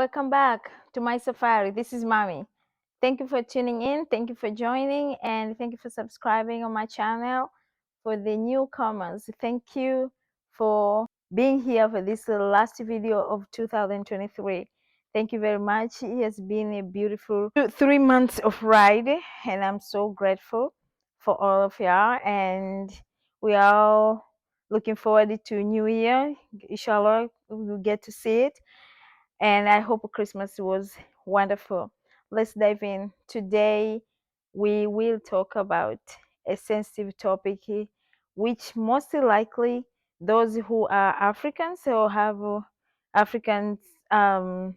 Welcome back to my safari. This is Mami. Thank you for tuning in. Thank you for joining, and thank you for subscribing on my channel. For the newcomers, thank you for being here for this last video of 2023. Thank you very much. It has been a beautiful 3 months of ride, and I'm so grateful for all of y'all. And we are looking forward to New Year. Inshallah, we'll get to see it, and I hope Christmas was wonderful. Let's dive in. Today, we will talk about a sensitive topic, which most likely those who are Africans or have African um,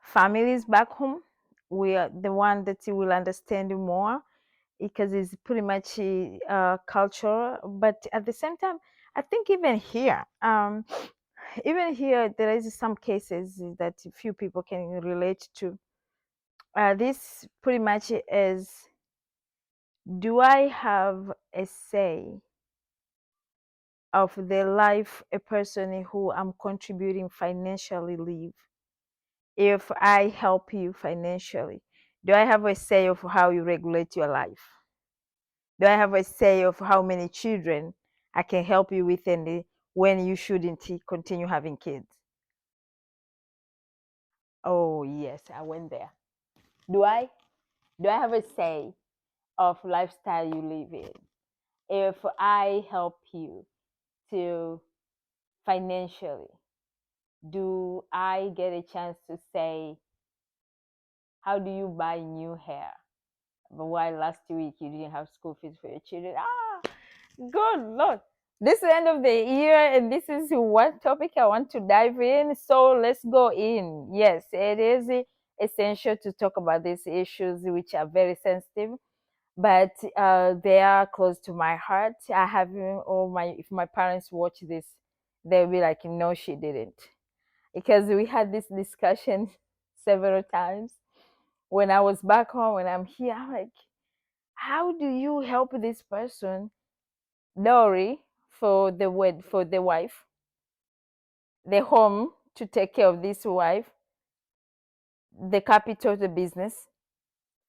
families back home, we are the one that you will understand more because it's pretty much cultural. But at the same time, I think even here there is some cases that few people can relate to. This pretty much is, do I have a say of the life a person who I'm contributing financially live? If I help you financially, do I have a say of how you regulate your life? Do I have a say of how many children I can help you with, and when you shouldn't continue having kids? Oh yes, I went there. Do I? Do I have a say of lifestyle you live in? If I help you to financially, do I get a chance to say, how do you buy new hair? But why last week you didn't have school fees for your children? Good Lord. This is the end of the year, and this is one topic I want to dive in. So let's go in. Yes, it is essential to talk about these issues, which are very sensitive, but they are close to my heart. I have if my parents watch this, they'll be like, no, she didn't, because we had this discussion several times. When I was back home, when I'm here, I'm like, how do you help this person dowry for the wife, the home to take care of this wife, the capital, the business,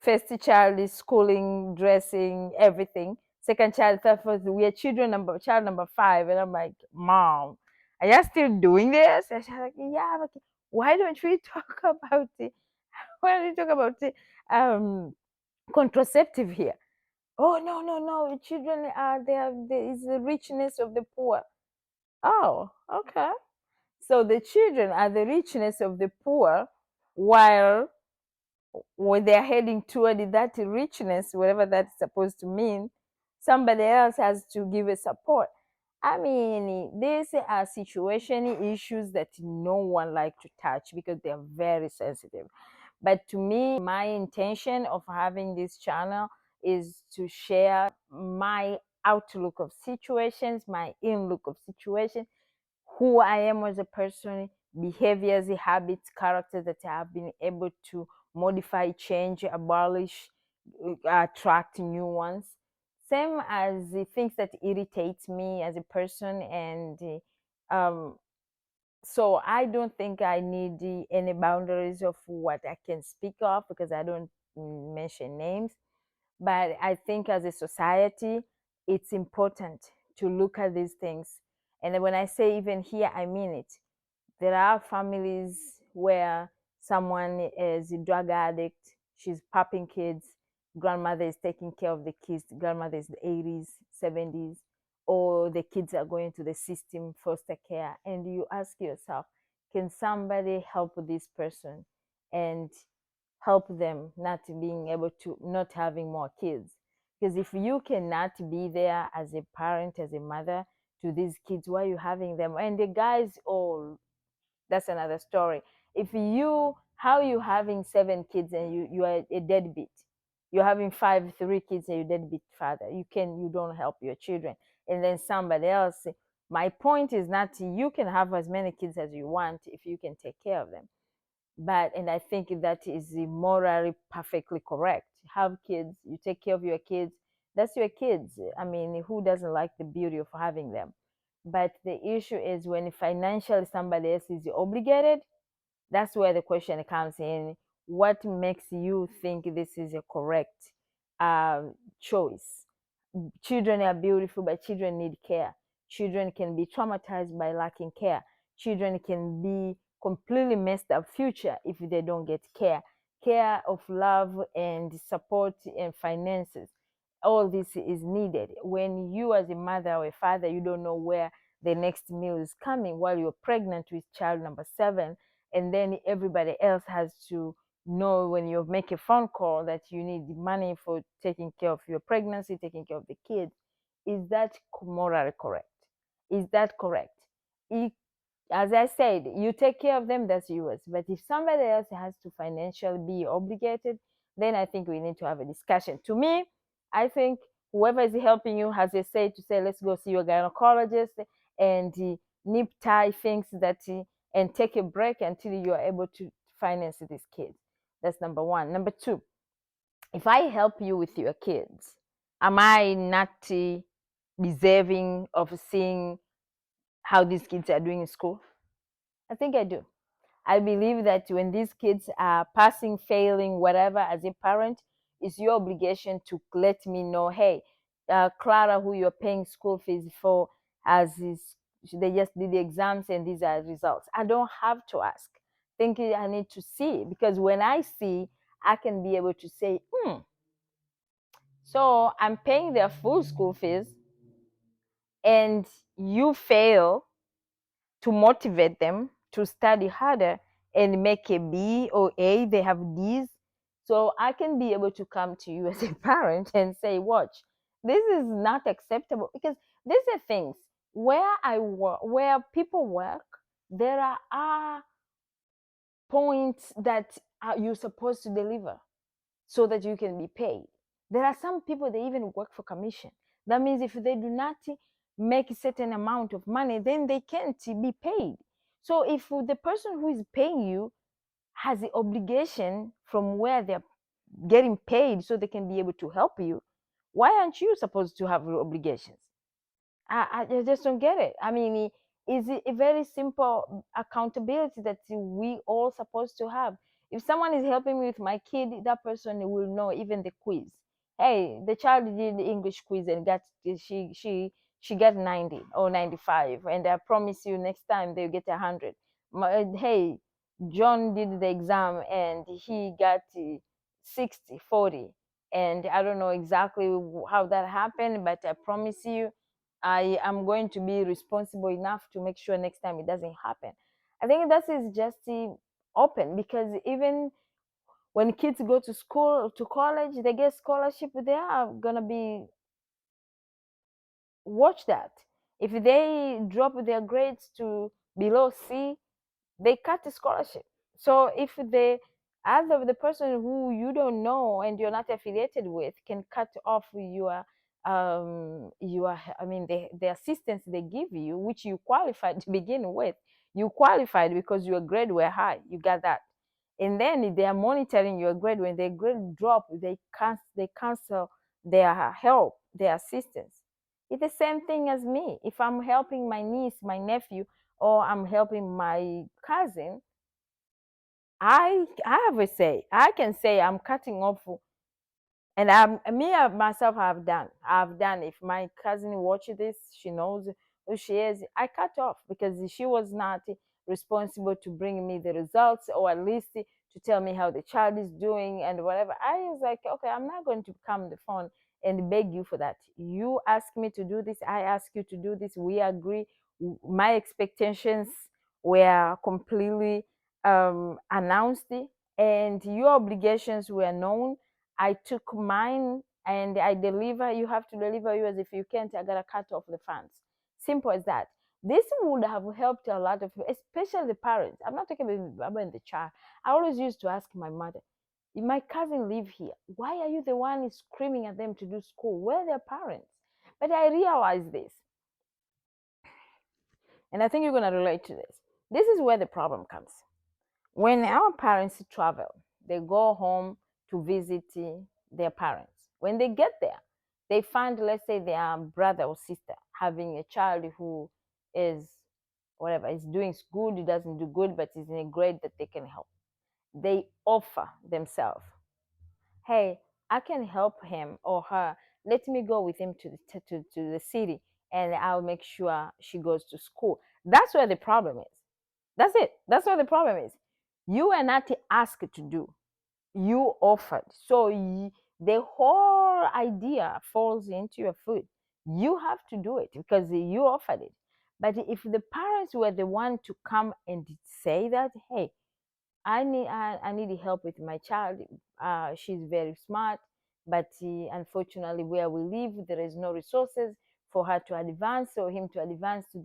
first child is schooling, dressing, everything. Second child, third, fourth, we are child number 5. And I'm like, Mom, are you still doing this? And she's like, yeah. I'm like, why don't we talk about it? Why don't we talk about it? Contraceptive here. Oh, no. Children are there is the richness of the poor. Oh, okay. So the children are the richness of the poor, while when they're heading toward that richness, whatever that's supposed to mean, somebody else has to give a support. I mean, these are situation issues that no one like to touch because they're very sensitive. But to me, my intention of having this channel is to share my outlook of situations, my in look of situations, who I am as a person, behaviors, habits, characters that I have been able to modify, change, abolish, attract new ones. Same as the things that irritates me as a person, and so I don't think I need any boundaries of what I can speak of, because I don't mention names. But I think as a society, it's important to look at these things. And when I say even here, I mean it. There are families where someone is a drug addict, she's popping kids, grandmother is taking care of the kids, grandmother is the 80s, 70s, or the kids are going to the system, foster care. And you ask yourself, can somebody help this person and help them not being able to, not having more kids? Because if you cannot be there as a parent, as a mother to these kids, why are you having them? And the guys, all, that's another story. If you, how you having 7 kids and you are a deadbeat? You're having 3 kids and you're deadbeat father. You don't help your children, and then somebody else. My point is not, you can have as many kids as you want if you can take care of them. But, and I think that is morally perfectly correct. Have kids, you take care of your kids, that's your kids. I mean, who doesn't like the beauty of having them? But the issue is when financially somebody else is obligated, That's where the question comes in. What makes you think this is a correct uh, choice? Children are beautiful, but children need care. Children can be traumatized by lacking care. Children can be completely messed up future if they don't get care. Care of love and support and finances. All this is needed. When you as a mother or a father, you don't know where the next meal is coming while you're pregnant with child number 7, and then everybody else has to know when you make a phone call that you need money for taking care of your pregnancy, taking care of the kids. Is that morally correct? Is that correct? It, as I said, you take care of them, that's yours. But if somebody else has to financially be obligated, then I think we need to have a discussion. To me, I think whoever is helping you has a say to say, let's go see your gynecologist and nip tie things that and take a break until you are able to finance these kids. That's number one. Number two, if I help you with your kids, am I not deserving of seeing how these kids are doing in school? I think I do. I believe that when these kids are passing, failing, whatever, as a parent, it's your obligation to let me know, hey, Clara, who you're paying school fees for, has this, they just did the exams and these are results. I don't have to ask. Think I need to see, because when I see, I can be able to say, so I'm paying their full school fees and you fail to motivate them to study harder and make a B or A, they have D's. So I can be able to come to you as a parent and say, watch, this is not acceptable, because these are things where I work, where people work, there are points that you're supposed to deliver so that you can be paid. There are some people they even work for commission. That means if they do not make a certain amount of money, then they can't be paid. So if the person who is paying you has the obligation from where they're getting paid so they can be able to help you, why aren't you supposed to have obligations? I just don't get it. I mean, is it a very simple accountability that we all supposed to have? If someone is helping me with my kid, that person will know even the quiz. Hey, the child did the English quiz and got she got 90 or 95, and I promise you next time they'll get 100. Hey, John did the exam and he got 60, 40, and I don't know exactly how that happened, but I promise you I am going to be responsible enough to make sure next time it doesn't happen. I think that is just open, because even when kids go to school, to college, they get scholarship, they are gonna be watch that. If they drop their grades to below C, they cut the scholarship. So if the other the person who you don't know and you're not affiliated with can cut off your I mean the assistance they give you, which you qualified to begin with. You qualified because your grade were high. You got that. And then they are monitoring your grade. When their grade drop, they cancel their help, their assistance. It's the same thing as me. If I'm helping my niece, my nephew, or I'm helping my cousin, I have a say. I can say I'm cutting off, and myself I've done. If my cousin watches this, she knows who she is. I cut off because she was not responsible to bring me the results, or at least to tell me how the child is doing and whatever. I was like, okay, I'm not going to come on the phone and beg you for that. You ask me to do this, I ask you to do this, we agree. My expectations were completely announced, and your obligations were known. I took mine and I deliver. You have to deliver yours. If you can't, I gotta cut off the funds. Simple as that. This would have helped a lot of, especially the parents. I'm not talking about Baba and the child. I always used to ask my mother, if my cousin live here, why are you the one screaming at them to do school? Where are their parents? But I realized this, and I think you're gonna relate to this. This is where the problem comes. When our parents travel, they go home to visit their parents. When they get there, they find, let's say, their brother or sister having a child who is whatever. He's doing good, he doesn't do good, but he's in a grade that they can help. They offer themselves. Hey, I can help him or her. Let me go with him to the city, and I'll make sure she goes to school. That's where the problem is. That's it. That's what the problem is. You were not asked to do. You offered. So the whole idea falls into your foot. You have to do it because you offered it. But if the parents were the one to come and say that, hey, I need help with my child. She's very smart, but unfortunately, where we live, there is no resources for her to advance or him to advance to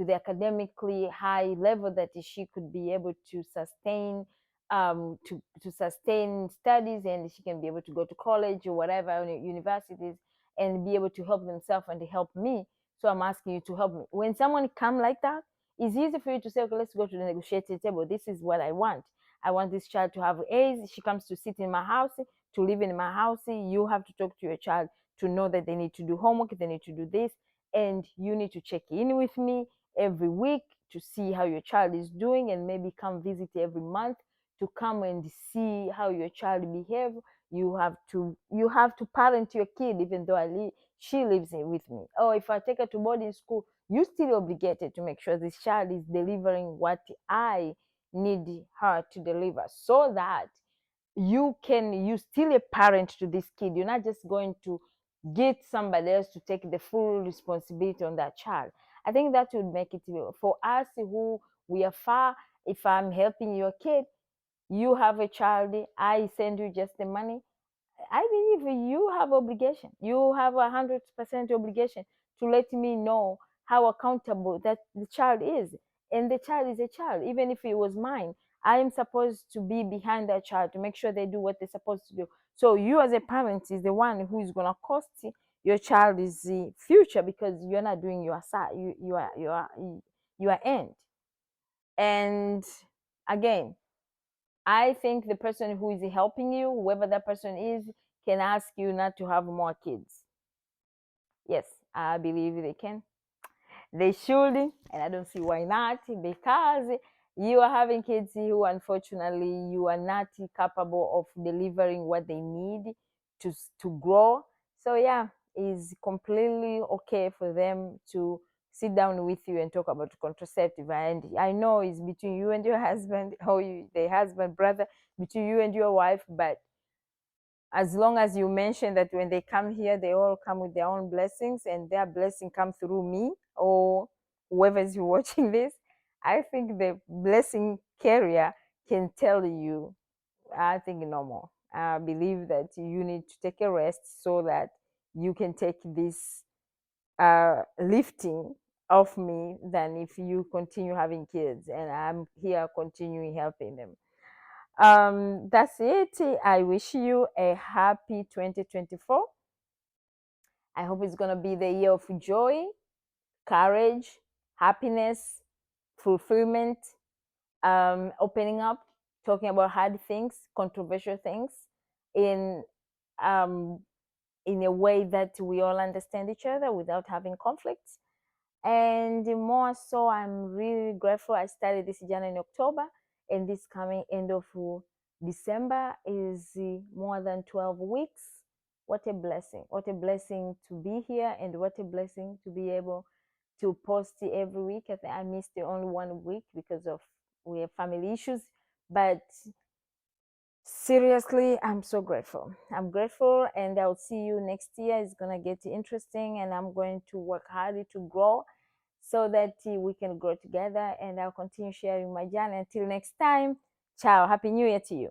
the academically high level that she could be able to sustain to sustain studies, and she can be able to go to college or whatever universities and be able to help themselves and to help me. So I'm asking you to help me. When someone come like that, it's easy for you to say, okay, let's go to the negotiating table. This is what I want. I want this child to have A's. She comes to sit in my house, to live in my house. You have to talk to your child to know that they need to do homework, they need to do this, and you need to check in with me every week to see how your child is doing, and maybe come visit every month to come and see how your child behave. You have to parent your kid, even though she lives with me. Or if I take her to boarding school, you still obligated to make sure this child is delivering what I need her to deliver, so that you still a parent to this kid. You're not just going to get somebody else to take the full responsibility on that child. I think that would make it for us who we are far. If I'm helping your kid, you have a child, I send you just the money. I believe you have obligation. You have 100% obligation to let me know how accountable that the child is. And the child is a child. Even if it was mine, I am supposed to be behind that child to make sure they do what they're supposed to do. So you as a parent is the one who is gonna cost your child's future, because you're not doing your side. You are end. And again, I think the person who is helping you, whoever that person is, can ask you not to have more kids. Yes, I believe they can. They should, and I don't see why not, because you are having kids who, unfortunately, you are not capable of delivering what they need to grow. So yeah, it's completely okay for them to sit down with you and talk about contraceptive. And I know it's between you and your husband, or the husband, brother, between you and your wife, but as long as you mention that when they come here, they all come with their own blessings, and their blessing come through me or whoever is watching this, I think the blessing carrier can tell you, I think no more. I believe that you need to take a rest so that you can take this lifting of me than if you continue having kids and I'm here continuing helping them. That's it. I wish you a happy 2024. I hope it's going to be the year of joy, courage, happiness, fulfillment, opening up, talking about hard things, controversial things in um, in a way that we all understand each other without having conflicts. And more so, I'm really grateful I started this journey in October, and this coming end of December is more than 12 weeks. What a blessing. What a blessing to be here, and what a blessing to be able to post every week. I think I missed the only 1 week because of we have family issues, but seriously, I'm so grateful. I'm grateful, and I'll see you next year. It's gonna get interesting, and I'm going to work hard to grow so that we can grow together. And I'll continue sharing my journey. Until next time, ciao. Happy New Year to you.